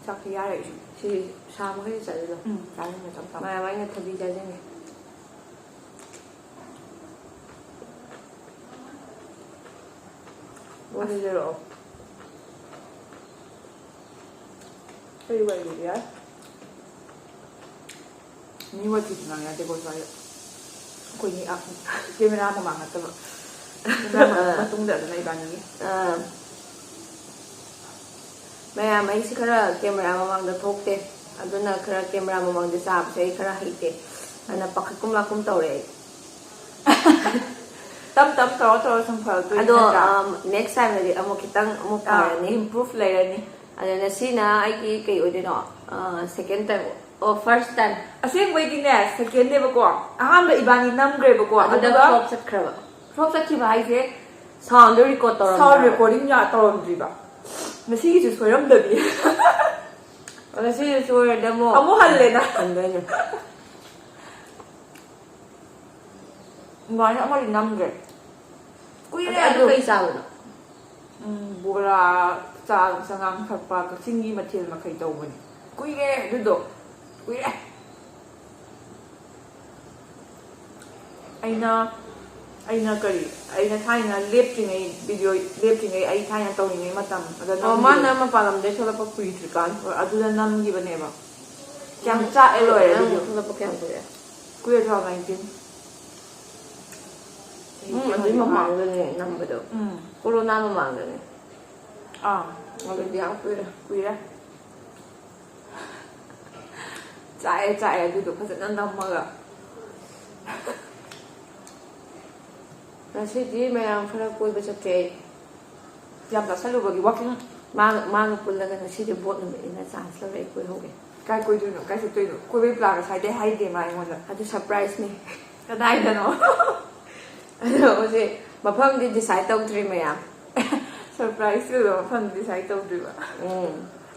ꯆꯥꯛꯇꯤ ꯌꯥꯔꯦ ꯑꯩꯁꯨ ꯁꯤ ꯁꯥ ꯃꯈꯩꯗꯤ ꯆꯠꯂꯤꯗꯣ ꯆꯥꯅꯤꯡꯕ ꯆꯞ ꯆꯥꯕ ꯃꯌꯥꯝ ꯑꯩꯅ ꯊꯕꯤ ꯆꯥꯁꯤꯟꯒꯦ ꯋꯥꯔꯤ ꯂꯤꯔꯛꯑꯣ ꯀꯔꯤ ꯋꯥꯔꯤ ꯂꯤꯕ ꯌꯥꯏ ꯃꯤ ꯋꯥꯊꯤꯁꯨ ꯉꯥꯡ ꯌꯥꯗꯦꯀꯣ ꯁ꯭ꯋꯥꯏꯗ ꯑꯩꯈꯣꯏꯒꯤ ꯀꯦꯃꯦꯔꯥ ꯃꯃꯥꯡ ꯅꯠꯇꯕ ꯀꯦꯃꯦꯔꯥ ꯃꯇꯨꯡꯗ ꯑꯗꯨꯅ ꯏꯕꯥꯅꯤꯒꯤ ꯃꯌꯥꯝ ꯑꯩꯁꯤ ꯈꯔ ꯀꯦꯃꯦꯔꯥ ꯃꯃꯥꯡꯗ ꯊꯣꯛꯇꯦ ꯑꯗꯨꯅ ꯈꯔ ꯀꯦꯃꯦꯔꯥ ꯃꯃꯥꯡꯗ ꯆꯥꯕꯁꯦ ꯑꯩ ꯈꯔ ꯍꯩꯇꯦ ꯑꯗꯨꯅ ꯄꯥꯈꯠꯀꯨꯝ ꯂꯥꯛꯀꯨꯝ ꯇꯧꯔꯦ ꯑꯩ ꯇꯞ ꯇꯧꯔ ꯁꯨꯝ ꯐꯔꯛꯇꯣꯏꯅꯤ ꯑꯗꯣ ꯅꯠꯇ꯭ꯔꯥ ꯅꯦꯛꯁ ꯇꯥꯏꯝꯗꯗꯤ ꯑꯃꯨꯛ ꯈꯤꯇꯪ ꯑꯃꯨꯛ ꯐꯔꯅꯤ ꯏꯝꯄ꯭ꯔꯨꯚ ꯂꯩꯔꯅꯤ ꯑꯗꯨꯅ ꯁꯤꯅ ꯑꯩꯒꯤ ꯀꯩ ꯑꯣꯏꯗꯣꯏꯅꯣ ꯁꯦꯀꯦꯟ ꯇꯥꯏꯝ ꯐꯥꯔꯁ ꯇꯥꯏꯝ ꯑꯁꯦꯡꯕꯩꯗꯤꯅꯦ ꯁꯦꯀꯦꯟꯅꯦꯕꯀꯣ ꯑꯍꯥꯟꯕ ꯏꯕꯥꯅꯤ ꯅꯝꯈ꯭ꯔꯦꯕꯀꯣ ꯑꯗꯨꯒ ꯐ꯭ꯂꯣꯞ ꯆꯠꯈ꯭ꯔꯕ ꯐ꯭ꯂꯣꯞ ꯆꯠꯈꯤꯕ ꯍꯥꯏꯁꯦ ꯁꯥꯎꯟꯗꯣ ꯔꯦꯀꯣꯔꯠ ꯇꯧꯔꯝꯕ ꯁꯥꯎꯟ ꯔꯦꯀꯣꯔꯗꯤꯡ ꯇꯧꯔꯝꯗ꯭ꯔꯤꯕ ꯉꯁꯤꯒꯤꯁꯨ ꯁꯣꯏꯔꯝꯗꯕꯤ ꯑꯗꯣ ꯁꯤꯁꯨ ꯁꯣꯏꯔꯗꯤ ꯑꯃꯨꯛ ꯍꯜꯂꯦꯅ ꯍꯟꯗꯣꯏꯅꯦ ꯑꯗꯨꯃꯥꯏꯅ ꯑꯃꯗꯤ ꯅꯝꯈ꯭ꯔꯦ ꯀꯨꯏꯔꯦ ꯑꯗꯨ ꯀꯩ ꯆꯥꯕꯅꯣ ꯕꯣꯔꯥ ꯆꯉꯥꯡ ꯊꯛꯄ ꯀꯛꯆꯤꯡꯒꯤ ꯃꯊꯦꯜ ꯃꯈꯩ ꯇꯧꯕꯅꯤ ꯀꯨꯏꯔꯦ ꯑꯗꯨꯗꯣ ꯀꯨꯏꯔꯦ ꯑꯩꯅ ꯊꯥꯏꯅ ꯂꯦꯞꯇ꯭ꯔꯤꯉꯩ ꯚꯤꯗꯤꯑꯣ ꯂꯦꯞꯇ꯭ꯔꯤꯉꯩ ꯑꯩ ꯊꯥꯏꯅ ꯇꯧꯔꯤꯉꯩ ꯃꯇꯝ ꯃꯥꯅ ꯃꯄꯥꯟ ꯂꯝꯗꯩ ꯊꯣꯛꯂꯛꯄ ꯀꯨꯏꯗ꯭ꯔꯤꯀꯥꯟ ꯑꯗꯨꯗ ꯅꯝꯈꯤꯕꯅꯦꯕ ꯌꯥꯝ ꯆꯥꯛꯑꯦ ꯂꯣꯏꯔꯦ ꯚꯤꯗꯤꯑꯣ ꯊꯣꯛꯂꯛꯄ ꯀꯌꯥꯝ ꯀꯨꯏꯔꯦ ꯀꯨꯏꯔꯦ 2019 ꯑꯗꯨꯏ ꯃꯃꯥꯡꯗꯅꯦ ꯅꯝꯕꯗꯣ ꯀꯣꯔꯣꯅꯥ ꯃꯃꯥꯡꯗꯅꯦ ꯑꯗꯨꯗꯤ ꯌꯥꯝ ꯀꯨꯏꯔꯦ ꯆꯥꯛꯑꯦ ꯑꯗꯨꯗꯣ ꯐꯖꯅ ꯅꯝꯃꯒ ꯉꯁꯤꯗꯤ ꯃꯌꯥꯝ ꯈꯔ ꯀꯣꯏꯕ ꯆꯠꯀꯦ ꯑꯩ ꯌꯥꯝ ꯆꯥꯁꯜꯂꯨꯕꯒꯤ ꯋꯥꯛꯀꯤꯡ ꯃꯥꯒ ꯄꯨꯜꯂꯒ ꯉꯁꯤꯗꯤ ꯕꯣꯠ ꯅꯨꯃꯤꯠꯅꯤꯅ ꯆꯥꯟꯁ ꯂꯧꯔ ꯑꯩ ꯀꯣꯏꯍꯧꯒꯦ ꯀꯥꯏ ꯀꯣꯏꯗꯣꯏꯅꯣ ꯀꯥꯏ ꯆꯠꯇꯣꯏꯅꯣ ꯀꯣꯏꯕꯩ ꯄ꯭ꯂꯥꯟ ꯉꯁꯥꯏꯗꯩ ꯍꯥꯏꯗꯦ ꯃꯥ ꯑꯩꯉꯣꯟꯗ ꯑꯗꯨ ꯁꯔꯄ꯭ꯔꯥꯏꯖꯅꯤ ꯀꯗꯥꯏꯗꯅꯣ ꯑꯗꯣ ꯍꯧꯖꯤꯛ ꯃꯐꯝꯗꯤ ꯗꯤꯁꯥꯏꯠ ꯇꯧꯗ꯭ꯔꯤ ꯃꯌꯥꯝ ꯁꯔꯄ꯭ꯔꯥꯏꯖꯇꯨꯗꯣ ꯃꯐꯝ ꯗꯤꯁꯥꯏꯠ ꯇꯧꯗ꯭ꯔꯤꯕ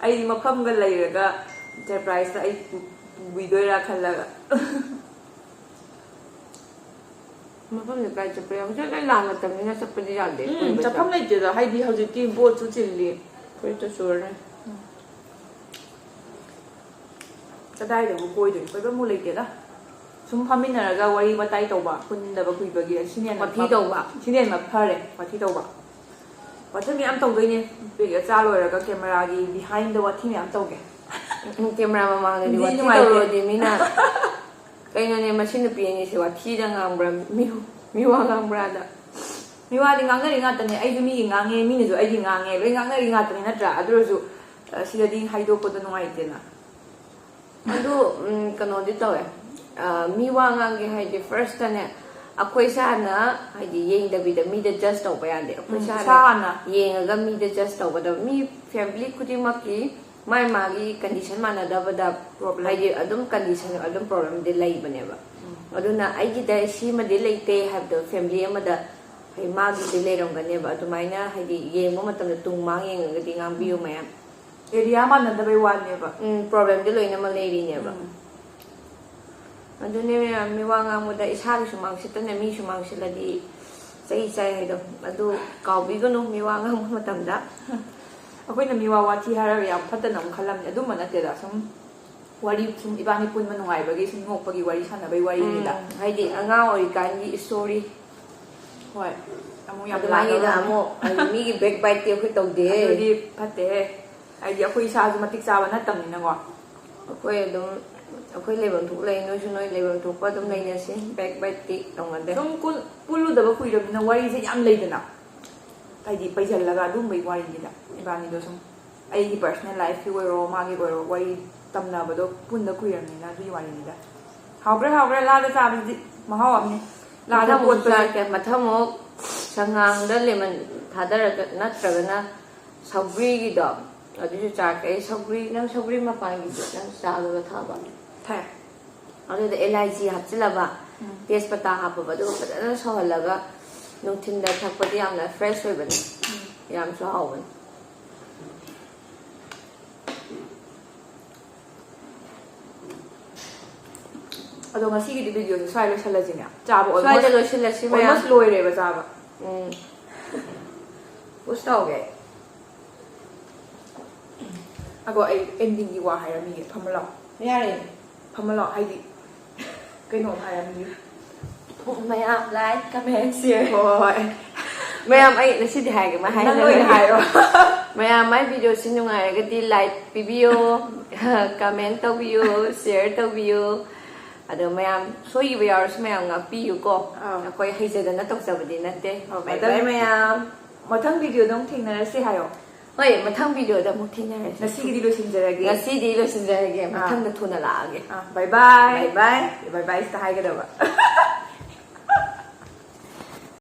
ꯑꯩꯗꯤ ꯃꯐꯝꯒ ꯂꯩꯔꯒ ꯁꯔꯄ꯭ꯔꯥꯏꯖꯇ ꯑꯩ ꯄꯨꯕꯤꯗꯣꯏꯔꯥ ꯈꯜꯂꯒ ꯃꯐꯝꯗꯤ ꯀꯥꯏ ꯆꯠꯄ ꯌꯥꯏ ꯍꯧꯖꯤꯛ ꯂꯥꯟ ꯃꯇꯝꯅꯤꯅ ꯆꯠꯄꯗꯤ ꯌꯥꯗꯦ ꯆꯠꯐꯝ ꯂꯩꯇꯦꯗ ꯍꯥꯏꯗꯤ ꯍꯧꯖꯤꯛꯇꯤ ꯕꯣꯠꯁꯨ ꯆꯤꯜꯂꯤ ꯐꯨꯔꯤꯠꯇ ꯆꯨꯔꯅꯤ ꯀꯗꯥꯏꯗꯕꯨ ꯀꯣꯏꯗꯣꯏꯅꯣ ꯀꯣꯏꯕꯝꯕꯨ ꯂꯩꯇꯦꯗ ꯁꯨꯝ ꯐꯝꯃꯤꯟꯅꯔꯒ ꯋꯥꯔꯤ ꯋꯥꯇꯥꯏ ꯇꯧꯕ ꯄꯨꯟꯗꯕ ꯀꯨꯏꯕꯒꯤ ꯋꯥꯊꯤ ꯇꯧꯕ ꯁꯤꯅꯦꯅ ꯐꯔꯦ ꯋꯥꯊꯤ ꯇꯧꯕ ꯋꯥꯊꯤ ꯃꯌꯥꯝ ꯇꯧꯗꯣꯏꯅꯦ ꯆꯥ ꯂꯣꯏꯔꯒ ꯀꯦꯃꯦꯔꯥꯒꯤ ꯕꯤꯍꯥꯏꯟꯗ ꯋꯥꯊꯤ ꯃꯌꯥꯝ ꯇꯧꯒꯦ ꯀꯦꯃꯦꯔꯥ ꯃꯃꯥꯡꯗꯗꯤ ꯋꯥꯊꯤ ꯇꯧꯔꯨꯔꯗꯤ ꯃꯤꯅ ꯀꯩꯅꯣꯅꯦ ꯃꯁꯤ ꯅꯨꯄꯤ ꯑꯅꯤꯁꯦ ꯋꯥꯊꯤꯗ ꯉꯥꯡꯕ꯭ꯔꯥ ꯃꯤꯋꯥ ꯉꯥꯡꯕ꯭ꯔꯥꯗ ꯃꯤꯋꯥꯗꯤ ꯉꯥꯡꯅꯔꯤ ꯉꯥꯛꯇꯅꯦ ꯑꯩꯁꯨ ꯃꯤꯒꯤ ꯉꯥꯡꯉꯦ ꯃꯤꯅꯁꯨ ꯑꯩꯒꯤ ꯉꯥꯡꯉꯦ ꯂꯣꯏ ꯉꯥꯡꯅꯔꯤ ꯉꯥꯛꯇꯅꯦ ꯅꯠꯇ꯭ꯔꯥ ꯑꯗꯨ ꯑꯣꯏꯔꯁꯨ ꯁꯤꯗꯗꯤ ꯍꯥꯏꯗꯣꯛꯄꯗꯣ ꯅꯨꯡꯉꯥꯏꯇꯦꯅ ꯑꯗꯨ ꯀꯩꯅꯣꯗꯤ ꯇꯧꯋꯦ ꯃꯤ ꯋꯥ ꯉꯥꯡꯒꯦ ꯍꯥꯏꯗꯤ ꯐꯥꯔꯁꯇꯅꯦ ꯑꯩꯈꯣꯏ ꯏꯁꯥꯅ ꯍꯥꯏꯗꯤ ꯌꯦꯡꯗꯕꯤꯗ ꯃꯤꯗ ꯖꯁ ꯇꯧꯕ ꯌꯥꯗꯦ ꯑꯩꯈꯣꯏ ꯏꯁꯥꯅ ꯏꯁꯥꯅ ꯌꯦꯡꯉꯒ ꯃꯤꯗ ꯖꯁ ꯇꯧꯒꯗꯕ ꯃꯤ ꯐꯦꯃꯤꯂꯤ ꯈꯨꯗꯤꯡꯃꯛꯀꯤ ꯃꯥꯒꯤ ꯀꯟꯗꯤꯁꯟ ꯃꯥꯟꯅꯗꯕꯗ Problem. ꯍꯥꯏꯗꯤ ꯑꯗꯨꯝ ꯀꯟꯗꯤꯁꯟ ꯑꯗꯨꯝ ꯄ꯭ꯔꯣꯕ꯭ꯂꯦꯝꯗꯤ ꯂꯩꯕꯅꯦꯕ ꯑꯗꯨꯅ ꯑꯩꯒꯤꯗ ꯁꯤꯃꯗꯤ ꯂꯩꯇꯦ ꯍꯥꯏꯕꯗꯣ ꯐꯦꯃꯤꯂꯤ ꯑꯃꯗ ꯃꯥꯒꯤꯗꯤ ꯂꯩꯔꯝꯒꯅꯦꯕ ꯑꯗꯨꯃꯥꯏꯅ ꯍꯥꯏꯗꯤ ꯌꯦꯡꯕ ꯃꯇꯝꯗ ꯇꯨꯡ ꯃꯥꯡ ꯌꯦꯡꯉꯒꯗꯤ ꯉꯥꯡꯕꯤꯌꯨ ꯃꯌꯥꯝ ꯑꯦꯔꯤꯌꯥ ꯃꯥꯟꯅꯗꯕꯩ ꯋꯥꯅꯦꯕ ꯄ꯭ꯔꯣꯕ꯭ꯂꯦꯝꯗꯤ ꯂꯣꯏꯅꯃꯛ ꯂꯩꯔꯤꯅꯦꯕ ꯑꯗꯨꯅꯦ ꯃꯌꯥꯝ ꯃꯤ ꯋꯥ ꯉꯥꯡꯕꯗ ꯏꯁꯥꯒꯤꯁꯨ ꯃꯥꯡꯁꯤꯠꯇꯅ ꯃꯤꯁꯨ ꯃꯥꯡꯁꯤꯜꯂꯗꯤ ꯆꯩ ꯆꯥꯏ ꯍꯥꯏꯗꯣ ꯑꯗꯨ ꯀꯥꯎꯕꯤꯒꯅꯨ ꯃꯤ ꯋꯥ ꯉꯥꯡꯕ ꯃꯇꯝꯗ ꯑꯩꯈꯣꯏꯅ ꯃꯤꯋꯥ ꯋꯥꯊꯤ ꯍꯥꯏꯔꯒ ꯌꯥꯝ ꯐꯠꯇꯅ ꯑꯃꯨꯛ ꯈꯜꯂꯝꯅꯤ ꯑꯗꯨꯝꯕ ꯅꯠꯇꯦꯗ ꯁꯨꯝ ꯋꯥꯔꯤ ꯁꯨꯝ ꯏꯕꯥꯅꯤ ꯄꯨꯟꯕ ꯅꯨꯡꯉꯥꯏꯕꯒꯤ ꯁꯨꯝ ꯅꯣꯛꯄꯒꯤ ꯋꯥꯔꯤ ꯁꯥꯟꯅꯕꯒꯤ ꯋꯥꯔꯤꯅꯤꯗ ꯍꯥꯏꯗꯤ ꯑꯉꯥꯡ ꯑꯣꯏꯔꯤꯀꯥꯟꯒꯤ ꯏꯁꯇꯣꯔꯤ ꯍꯣꯏ ꯑꯃꯨꯛ ꯌꯥꯝ ꯑꯗꯨꯃꯥꯏꯅ ꯂꯥꯟꯅꯕ ꯑꯃꯨꯛ ꯍꯥꯏꯗꯤ ꯃꯤꯒꯤ ꯕꯦꯛ ꯕꯥꯏꯠꯇꯤ ꯑꯩꯈꯣꯏ ꯇꯧꯗꯦ ꯑꯗꯨꯗꯤ ꯐꯠꯇꯦꯍꯦ ꯍꯥꯏꯗꯤ ꯑꯩꯈꯣꯏ ꯏꯁꯥꯁꯨ ꯃꯇꯤꯛ ꯆꯥꯕ ꯅꯠꯇꯕꯅꯤꯅꯀꯣ ꯑꯩꯈꯣই ꯑꯗꯨꯝ ꯑꯩꯈꯣꯏ ꯂꯩꯐꯝ ꯊꯣꯛ ꯂꯩ ꯅꯣꯏꯁꯨ ꯅꯣꯏ ꯂꯩꯐꯝ ꯊꯣꯛꯄ ꯑꯗꯨꯝ ꯂꯩꯅꯁꯤ ꯕꯦꯛ ꯕꯥꯏꯠꯇꯤ ꯇꯧꯅꯗꯦ ꯁꯨꯝ ꯄꯨꯜꯂꯨꯗꯕ ꯀꯨꯏꯔꯕꯅꯤꯅ ꯋꯥꯔꯤꯁꯦ ꯌꯥꯝ ꯂꯩꯗꯅ ꯍꯥꯏꯗꯤ ꯄꯩꯁꯜꯂꯒ ꯑꯗꯨꯝꯕꯒꯤ ꯋꯥꯔꯤꯅꯤꯗ ꯏꯕꯥꯅꯤꯗꯣ ꯁꯨꯝ ꯑꯩꯒꯤ ꯄꯔꯁꯣꯅꯦꯜ ꯂꯥꯏꯐꯀꯤ ꯑꯣꯏꯔꯣ ꯃꯥꯒꯤ ꯑꯣꯏꯔꯣ ꯋꯥꯔꯤ ꯇꯝꯅꯕꯗꯣ ꯄꯨꯟꯗ ꯀꯨꯏꯔꯕꯅꯤꯅ ꯑꯗꯨꯒꯤ ꯋꯥꯔꯤꯅꯤꯗ ꯍꯥꯎꯈ꯭ꯔꯦ ꯂꯥꯗ ꯆꯥꯕꯁꯤꯗꯤ ꯃꯍꯥꯎ ꯑꯃꯅꯤ ꯂꯥꯗ ꯀꯣꯠꯄꯁꯦ ꯃꯊꯪꯃꯨꯛ ꯁꯉꯥꯡꯗ ꯂꯦꯃꯟ ꯊꯥꯗꯔꯒ ꯅꯠꯇ꯭ꯔꯒꯅ ꯁꯧꯒ꯭ꯔꯤꯒꯤꯗꯣ ꯑꯗꯨꯁꯨ ꯆꯥꯔꯛꯀꯦ ꯅꯪ ꯁꯧꯒ꯭ꯔꯤ ꯃꯄꯥꯟꯒꯤꯗꯣ ꯅꯪ ꯆꯥꯗꯨꯒ ꯊꯥꯕ ꯊꯥꯏ ꯑꯗꯨꯗ ꯑꯦꯂꯥꯏꯆꯤ ꯍꯥꯞꯆꯤꯜꯂꯕ ꯇꯦꯖꯄꯇꯥ ꯍꯥꯞꯄꯕ ꯑꯗꯨꯒ ꯐꯖꯅ ꯁꯧꯍꯜꯂꯒ ꯅꯨꯡꯊꯤꯟꯗ ꯊꯛꯄꯗꯤ ꯌꯥꯝꯅ ꯐ꯭ꯔꯦꯁ ꯑꯣꯏꯕꯅꯤ ꯌꯥꯝꯁꯨ ꯍꯥꯎꯕꯅꯤ ꯑꯗꯣ ꯉꯁꯤꯒꯤꯗꯤ ꯚꯤꯗꯤꯑꯣꯁꯦ ꯁ꯭ꯋꯥꯏ ꯂꯣꯏꯁꯜꯂꯁꯤꯅꯦ ꯆꯥꯕ ꯁ꯭ꯋꯥꯏꯗ ꯂꯣꯏꯁꯤꯜꯂꯁꯤ ꯃꯌꯥꯝ ꯑꯣꯜꯃꯣꯁ ꯂꯣꯏꯔꯦꯕ ꯆꯥꯕ ꯄꯨꯁ ꯇꯧꯒꯦ ꯑꯗꯣ ꯑꯩ ꯑꯦꯟꯗꯤꯡꯒꯤ ꯋꯥ ꯍꯥꯏꯔꯝꯃꯤꯒꯦ ꯐꯝꯃ ꯂꯥꯛꯑꯣ ꯌꯥꯔꯦ ꯐꯝꯃ ꯂꯥꯛꯑꯣ ꯍꯥꯏꯗꯤ ꯀꯩꯅꯣꯝ ꯍꯥꯏꯔꯝꯃꯤꯒꯦ ꯃꯌꯥꯝ ꯂꯥꯏꯛ ꯀꯃꯦꯟ ꯁꯤꯌꯔ ꯍꯣꯏ ꯃꯌꯥꯝ ꯑꯩ ꯉꯁꯤꯗꯤ ꯍꯥꯏꯒꯦ ꯅꯪ ꯑꯣꯏꯅ ꯍꯥꯏꯔꯣ ꯃꯌꯥꯝ ꯃꯥꯏ ꯚꯤꯗꯤꯑꯣꯁꯤ ꯅꯨꯡꯉꯥꯏꯔꯒꯗꯤ ꯂꯥꯏꯛ ꯄꯤꯕꯤꯌꯣ ꯀꯃꯦꯟ ꯇꯧꯕꯤꯌꯨ ꯁꯤꯌꯔ ꯇꯧꯕꯤꯌꯨ ꯑꯗꯣ ꯃꯌꯥꯝ ꯁꯣꯏꯈꯤꯕ ꯌꯥꯎꯔꯁꯨ ꯃꯌꯥꯝ ꯉꯥꯛꯄꯤꯌꯨꯀꯣ ꯑꯩꯈꯣꯏ ꯍꯩꯖꯗꯅ ꯇꯧꯖꯕꯗꯤ ꯅꯠꯇꯦ ꯕꯥꯏ ꯕꯥꯏ ꯃꯌꯥꯝ ꯃꯊꯪ ꯚꯤꯗꯤꯑꯣꯗ ꯑꯃꯨꯛ ꯊꯦꯡꯅꯔꯁꯤ ꯍꯥꯏꯌꯣ ꯍꯣꯏ ꯃꯊꯪ ꯚꯤꯗꯤꯑꯣꯗ ꯑꯃꯨꯛ ꯊꯦꯡꯅꯔꯁꯤ ꯉꯁꯤꯒꯤꯗꯤ ꯂꯣꯏꯁꯤꯟꯖꯔꯒꯦ ꯉꯁꯤꯗꯤ ꯂꯣꯏꯁꯤꯟꯖꯔꯒꯦ ꯃꯊꯪꯗ ꯊꯨꯅ ꯂꯥꯛꯑꯒꯦ ꯕꯥꯏ ꯕꯥꯏ ꯕꯥꯏ ꯕꯥꯏ ꯕꯥꯏ ꯕꯥꯏ ꯁꯤꯗ ꯍꯥꯏꯒꯗꯕ